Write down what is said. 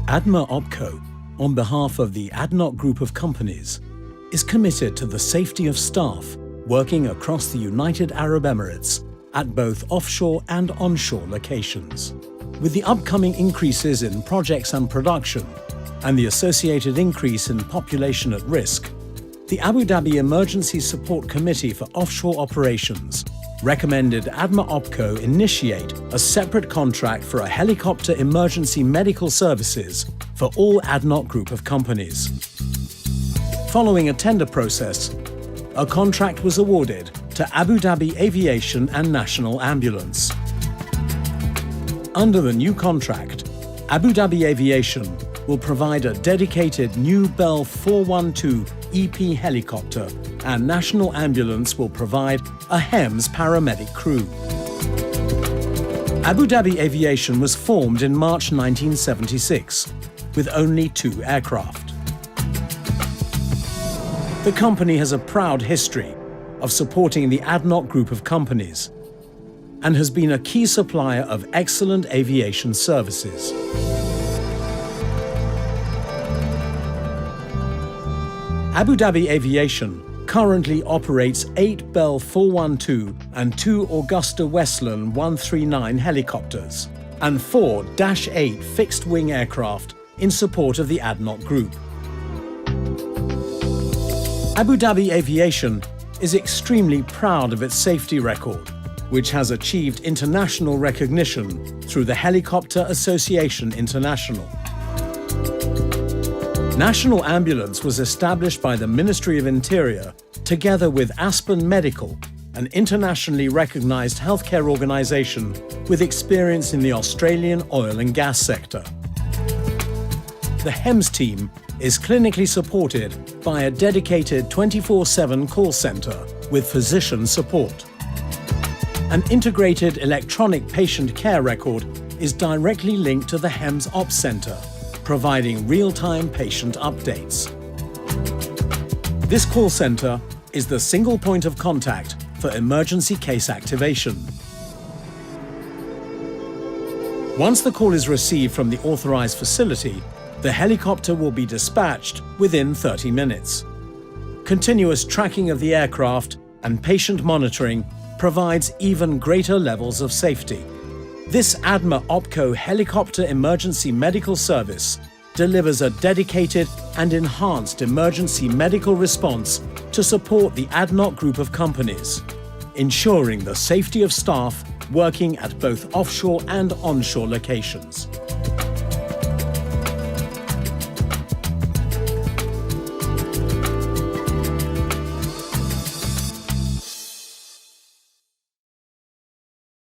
ADMA OPCO, on behalf of the ADNOC Group of companies, is committed to the safety of staff working across the United Arab Emirates at both offshore and onshore locations. With the upcoming increases in projects and production and the associated increase in population at risk, the Abu Dhabi Emergency Support Committee for Offshore Operations recommended ADMA OPCO initiate a separate contract for a helicopter emergency medical services for all ADNOC Group of companies. Following a tender process, a contract was awarded to Abu Dhabi Aviation and National Ambulance. Under the new contract, Abu Dhabi Aviation will provide a dedicated new Bell 412 EP helicopter, and National Ambulance will provide a HEMS paramedic crew. Abu Dhabi Aviation was formed in March 1976 with only 2 aircraft. The company has a proud history of supporting the ADNOC Group of companies and has been a key supplier of excellent aviation services. Abu Dhabi Aviation currently operates 8 Bell 412 and 2 Augusta Westland 139 helicopters and 4 Dash 8 fixed-wing aircraft in support of the ADNOC Group. Abu Dhabi Aviation is extremely proud of its safety record, which has achieved international recognition through the Helicopter Association International. National Ambulance was established by the Ministry of Interior together with Aspen Medical, an internationally recognized healthcare organization with experience in the Australian oil and gas sector. The HEMS team is clinically supported by a dedicated 24/7 call center with physician support. An integrated electronic patient care record is directly linked to the HEMS Ops Center, providing real-time patient updates. This call center is the single point of contact for emergency case activation. Once the call is received from the authorized facility, the helicopter will be dispatched within 30 minutes. Continuous tracking of the aircraft and patient monitoring provides even greater levels of safety. This ADMA OPCO helicopter emergency medical service delivers a dedicated and enhanced emergency medical response to support the ADNOC Group of companies, ensuring the safety of staff working at both offshore and onshore locations.